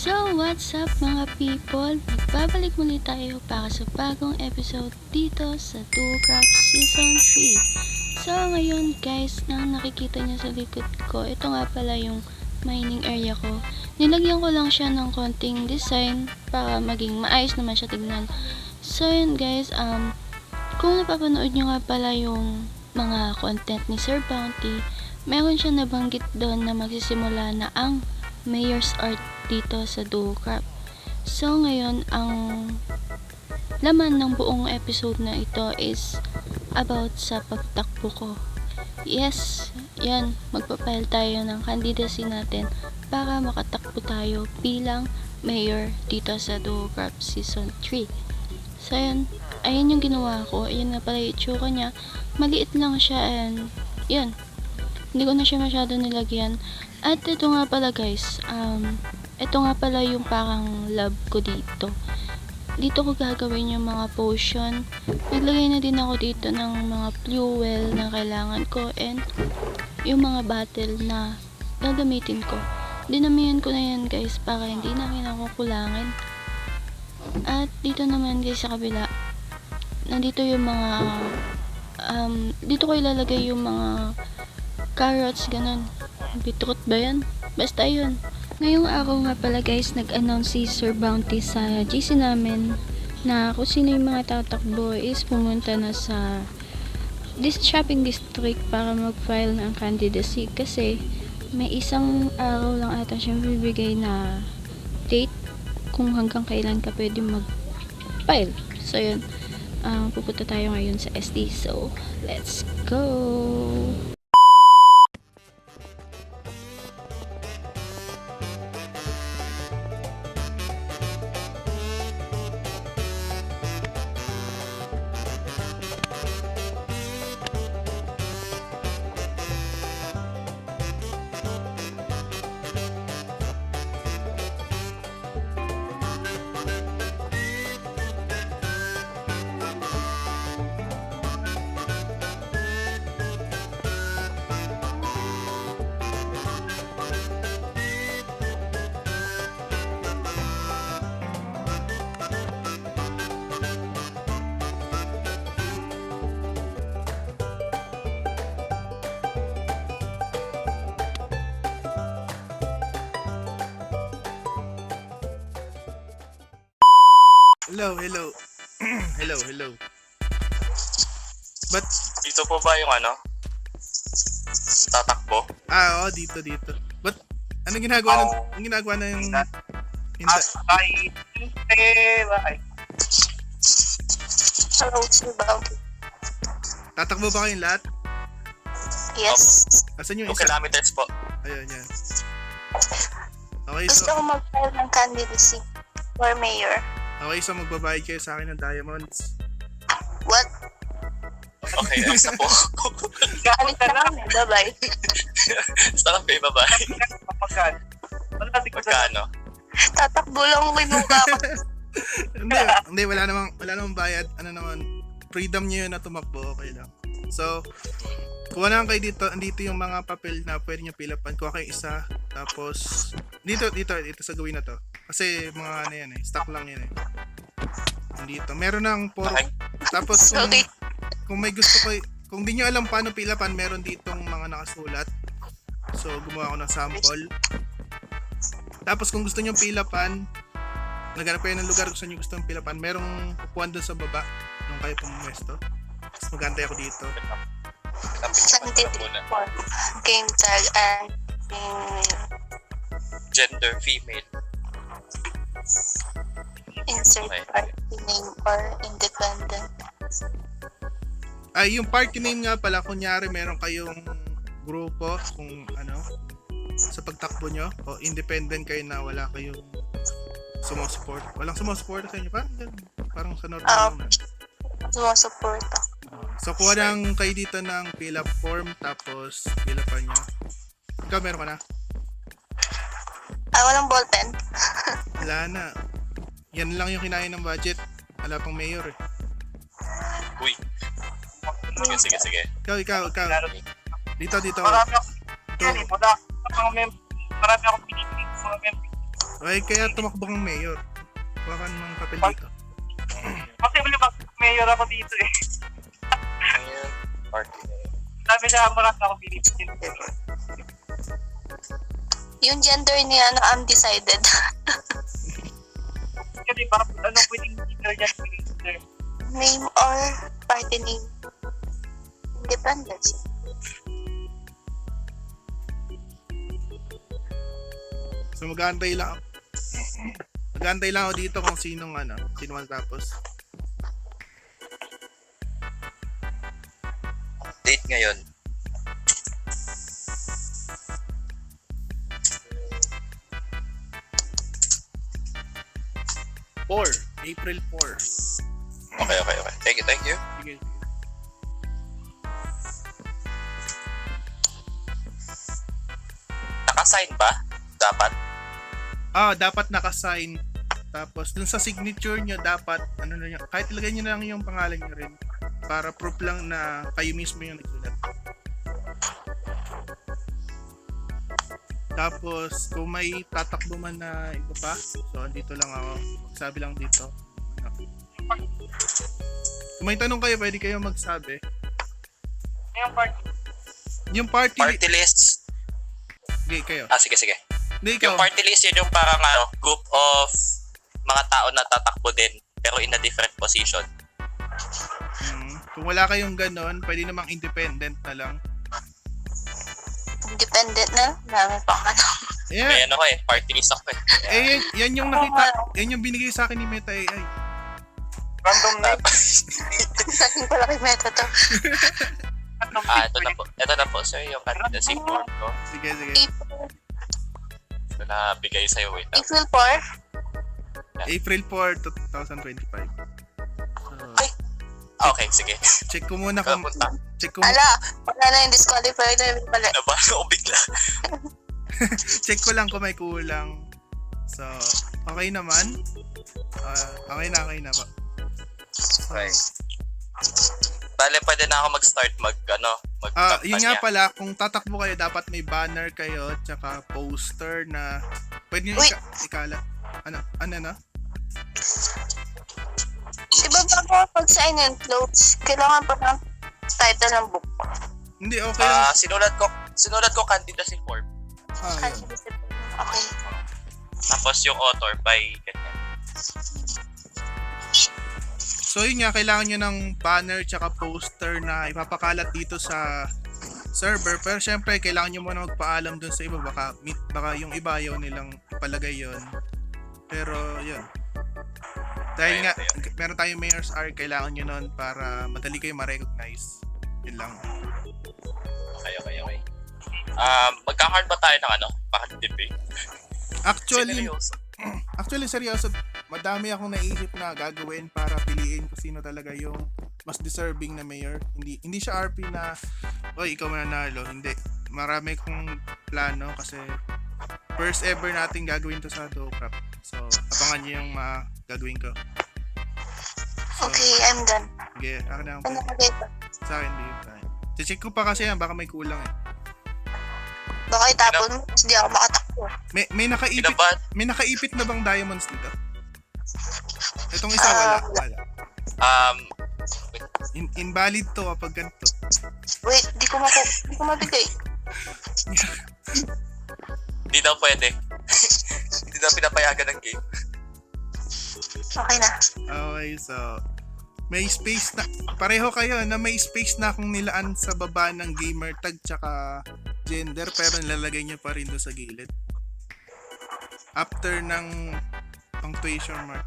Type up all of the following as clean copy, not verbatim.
So, what's up mga people? Magbabalik muli tayo para sa bagong episode dito sa Duocraft Season 3. So, ngayon guys, nang nakikita niyo sa likod ko, ito nga pala yung mining area ko. Nilagyan ko lang siya ng konting design para maging maayos naman siya tignan. So, yun guys, kung napapanood nyo nga pala yung mga content ni Sir Bounty, meron siya nabanggit doon na magsisimula na ang Mayor's Art dito sa Duocraft. So ngayon, ang laman ng buong episode na ito is about sa pagtakbo ko. Yes, yan, magpapile tayo ng candidacy natin para makatakbo tayo bilang mayor dito sa Duocraft Season 3. So yan, ayun yung ginawa ko. Ayun nga pala yung itsura niya. Maliit lang siya and yan, hindi ko na siya masyado nilagyan. At ito nga pala guys, ito nga pala yung parang lab ko dito. Dito ko gagawin yung mga potion. Naglagay na din ako dito ng mga fuel na kailangan ko and yung mga bottle na gagamitin ko. Dinamihan ko na yan guys para hindi na kinakukulangan. At dito naman guys sa kabila, nandito yung mga dito ko ilalagay yung mga carrots, ganun. Beetroot ba yan? Basta yun. Ngayong araw nga pala guys, nag-announce si Sir Bounty sa GC namin na kung sino yung mga tatakbo is pumunta na sa this shopping district para mag-file ng candidacy kasi may isang araw lang ata siyang bibigay na date kung hanggang kailan ka pwede mag-file. So yun, pupunta tayo ngayon sa SD. So, let's go! Hello. hello. But, Dito po ba yung tatakbo? oo, dito. But, anong ginagawa ng Bye. Bye. Hello, Sir Bounty. tatakbo ba kayong lahat? Yes. Asan yung 2 isa? kilometers po. Ayun, yan. Okay, Gusto so, ko mag-file ng candidacy for mayor. magbabayad kayo sa akin ng diamonds. What? Okay, basta po. Galit na lang. Bye-bye. Basta lang kayo, bye-bye. Magkano? Tatakbo lang kinuha ko. hindi, wala namang bayad. Ano naman, freedom niyo yun na tumakbo, okay lang. So, kuha na kayo dito. Andito yung mga papel na pwede nyo pilapan. Kuha kayo isa. Tapos, dito sa gawin na to. Kasi mga yan stock lang yan Dito. Meron ng Okay. Tapos, Sorry. kung may gusto ko, kung di nyo alam paano pilapan, meron ditong mga nakasulat. So, gumawa ako ng sample. Tapos, kung gusto nyo pilapan, naghanap kayo ng lugar kung saan nyo gusto nyo pilapan, merong kukuhan doon sa baba nung kayo pumuwesto. Tapos, magantay ako dito. Scientific form. Game tag and Gender, female. insert Okay. party name or independent. Ay, yung party name nga pala, kunyari meron kayong grupo kung sa pagtakbo nyo o independent kayo na wala kayong sumusupport. Walang sumusupport sa inyo. Parang sa normal lang na. Sumusuporta. So, kuha lang kayo dito ng fill up form tapos fill upan nyo. Ikaw, meron ka na? Walang ballpen. Wala na. Yan lang yung kinain ng budget. Wala pang mayor Uy. Sige. Ikaw. Dito. Marami ako pinipili sa mga member. Okay, kaya tumakbo kang mayor. Kuha ka ng papel dito. Possible mag-mayor ako dito eh. Ngayon, party na yun. Sabi na marat ako pinipin. Yung gender ni undecided. Kasi parang ano pwedeng leader yan, pwedeng leader. Name or party name. Independence. So mag-aantay lang. Mag-aantay lang ako dito kung sino matapos. Date ngayon. April 4. Okay. Thank you. Sige. Naka-sign ba? Dapat? Dapat naka-sign. Tapos dun sa signature nyo dapat kahit ilagay nyo na lang yung pangalan nyo rin para proof lang na kayo mismo yung nagsulat. Tapos kung may tatakbo man na iba pa, so andito lang ako. Sabi lang dito. Kung may tanong kayo, pwede kayo magsabi. Ngayong party. Yung party List. Okay, kayo. Sige. Hindi, ikaw. Yung party list yun yung parang group of mga tao na tatakbo din pero in a different position. Kung wala kayong ganon, pwede namang independent na lang. Independent na. Dami pang ano. Yeah. May party list ako eh. Yan yung nakita. Yan yung binigay sa akin ni Meta AI. Random name. Saking pala kay Meta to. Ito na po sir yung candidacy form ko. Sige. April, Ito na bigay sa'yo. Wait lang. April 4. April 4, 2025. So, Okay, sige. check ko muna kung Kapunta. Ala, wala na yung disqualified na yung pala. Nabahan ako bigla. check ko lang kung may kulang. So, okay naman. Okay na ba? So, Okay. Bale, pwede na ako mag-start yun nga pala, kung tatakbo kayo, dapat may banner kayo, tsaka poster na pwede nyo Uy! ikalat. Ano na? Diba bago pag-sign and close, kailangan pa ng title ng book. Hindi, okay lang. Sinulat ko candidacy form. Yun. Okay. Tapos yung author by ganyan. So yun nga, kailangan nyo ng banner tsaka poster na ipapakalat dito sa server. Pero syempre, kailangan nyo muna magpaalam dun sa iba. Baka yung iba ayaw nilang ipalagay yun. Pero yun. Dahil nga, meron tayong Mayor's Arc, kailangan nyo nun para madali kayo ma-recognize. Yun lang. Okay. Magka-hard ba tayo ng Bakit debate? Actually, seryoso, madami akong naisip na gagawin para piliin kung sino talaga yung mas deserving na mayor. Hindi siya RP na, oy, ikaw mananalo. Hindi. Marami kong plano kasi first ever natin gagawin to sa Dokap. So, abangan niyo yung mga gagawin ko. So, Okay, I'm done. sige, akin na ang Ano na dito? sa akin, di ba? Check ko pa kasi yan, baka may kulang eh. Baka itapon mo, kasi di ako makatakbo. May nakaipit, Kinabahan? may nakaipit na bang diamonds dito? Itong isa wala. Invalid to kapag ganito. Wait, di ko mabigay. Hindi daw pwede. Hindi daw pinapayagan ng game. Okay na. Okay, so may space na, pareho kayo na may space na akong nilaan sa baba ng gamer tag tsaka gender, pero nilalagay nyo pa rin doon sa gilid after ng punctuation mark.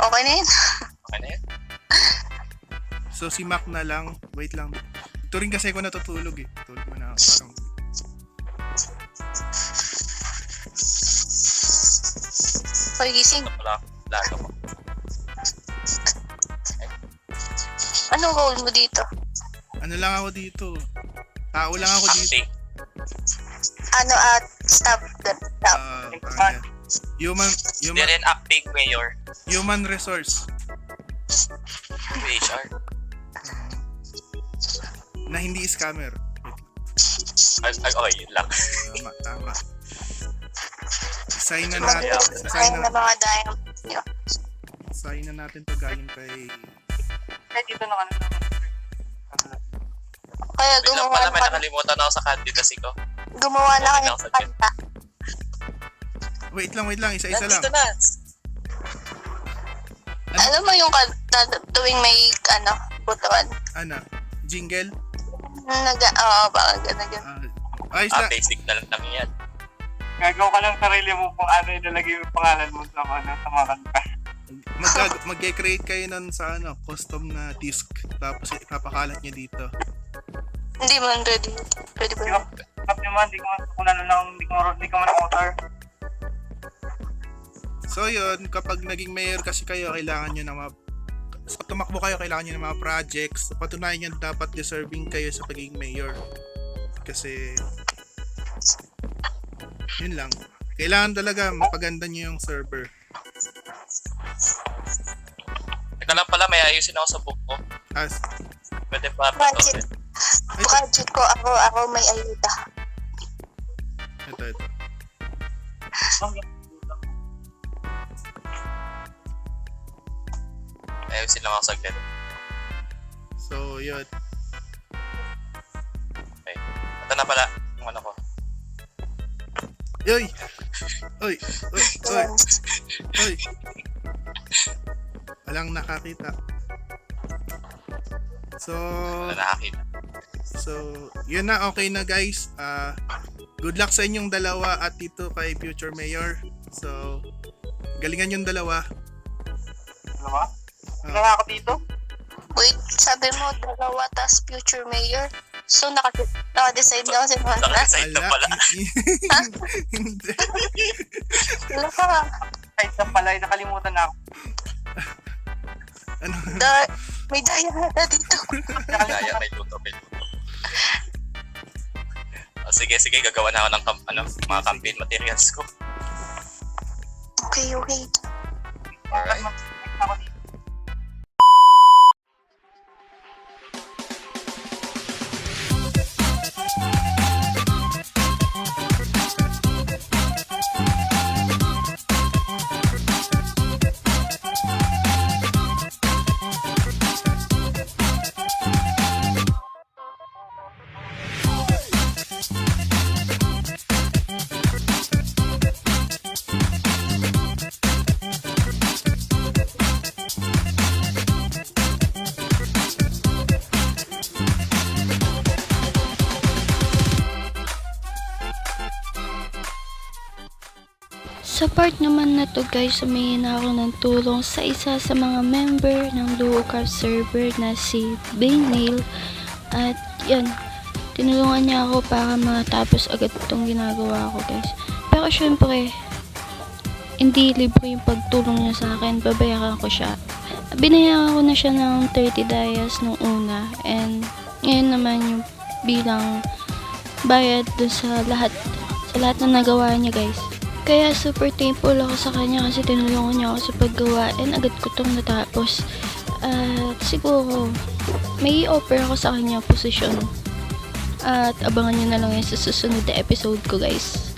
Okay na yun. Okay na yun? So si Mac na lang, wait lang. Ito rin kasi ako natutulog eh. Tulog mo na ako, parang Pagising. Ito pala. Lago mo. Anong role mo dito? ano lang ako dito. Tao lang ako dito. Acting. Ano at stop. Parang yan. Human Hindi rin acting mayor. human resource HR. na hindi scammer. Okay, yun lang. Tama. Assign na natin. Mag-assign na mga diamond nyo. Assign na natin to galing kay... Kaya dito na kanina. Kaya Wait lang pala, may nakalimutan ako sa candidacy ko. gumawa na Okay kayo lang, ng sige. kanta. Wait lang. Isa-isa lang. Nandito na. Alam mo yung kanta tuwing may butuan? Ano? Jingle? Oo, baka gano'n. Ayos na. Basic na lang yan. Gagaw ka lang sarili mo kung ano ilalagay yung pangalan mo sa mga kanta. Mag-create kayo nun sa custom na disc. Tapos ipapakalat nyo dito. Hindi man ready. Pwede ba Di yun? ba? Hindi ko man author. So yun, kapag naging mayor kasi kayo, kailangan nyo na pag tumakbo kayo, kailangan nyo ng mga projects. Patunayan nyo dapat deserving kayo sa pagiging mayor. Kasi yun lang. Kailangan talaga mapaganda nyo yung server. Teka lang pala, may ayusin ako sa book ko. As, Pwede pa Budget. ito. Budget ko, ako may ayuda. ito. Ayusin lang ako saglit. So yun. Okay. Ito na pala yung ano ko. Yoy! Oy! Walang nakakita. Wala nakakita. So, yun na, okay na guys. Good luck sa inyong dalawa at dito kay future mayor. So, galingan yung dalawa. Dalawa? Ah. Wala ako dito? Wait, sabi mo, dalawa tas future mayor. So, naka-decide na ako si Mona. Nakaside na pala. Hindi. Wala ka. Ay, sa palay, nakalimutan na ako. Ano? May diamond dito. Kaya may luto. Sige, gagawa na ako ng mga campaign materials ko. Okay. Alright. Ako dito. Sa part naman na to guys, humingi na ako ng tulong sa isa sa mga member ng Luocraft server na si Baneil. At yan, tinulungan niya ako para matapos agad itong ginagawa ko guys. Pero syempre, hindi libre yung pagtulong niya sa akin, babayaran ko siya. Binayaran ko na siya ng 30 dayas nung una, and ngayon naman yung bilang bayad dun sa lahat na nagawa niya guys. Kaya super thankful ako sa kanya kasi tinulungan niya ako sa paggawa and agad ko itong natapos. At siguro may i-offer ako sa kanya posisyon. At abangan niyo na lang yan sa susunod na episode ko guys.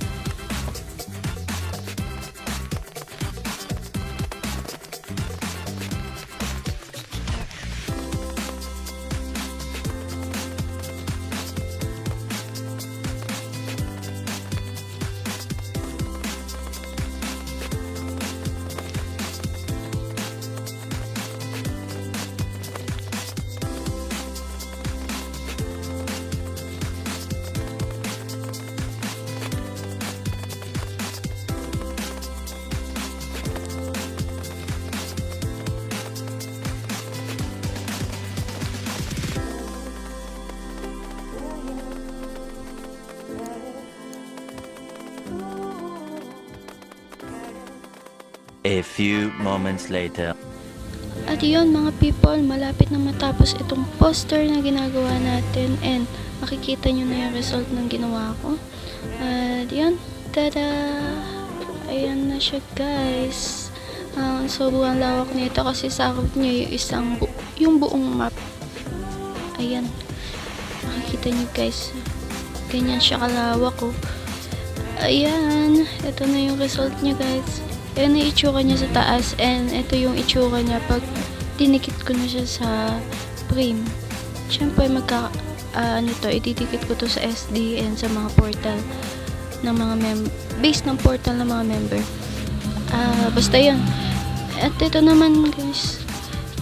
A few moments later. At yun mga people, malapit na matapos itong poster na ginagawa natin and makikita nyo na yung result ng ginawa ko. At yun, tada! Ayan na siya guys. Sobrang lawak nito kasi sakop niya yung buong map. Ayan. Makikita nyo guys. Ganyan siya kalawak oh. Ayan, ito na yung result niya guys. Ayan na yung itsura niya sa taas and ito yung itsura niya pag dinikit ko na siya sa frame. Siyempre ididikit ko to sa SD and sa mga portal ng mga base ng portal ng mga member. Basta yun. At ito naman guys,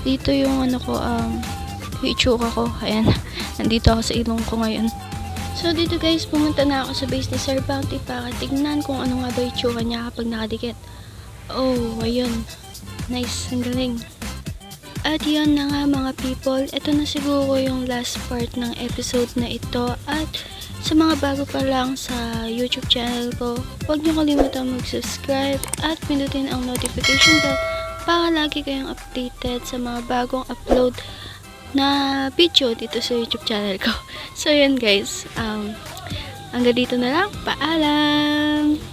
dito yung yung itsura ko. Ayan, nandito ako sa ilong ko ngayon. So dito guys, pumunta na ako sa base ni Sir Bounty para tignan kung ano nga ba yung itsura niya kapag nakadikit. Oh, ayun. Nice, ang galing. At yun na nga mga people, ito na siguro yung last part ng episode na ito. At sa mga bago pa lang sa YouTube channel ko, huwag niyo kalimutan mag-subscribe at pindutin ang notification bell para lagi kayong updated sa mga bagong upload na video dito sa YouTube channel ko. So yun guys, hanggang dito na lang. Paalam!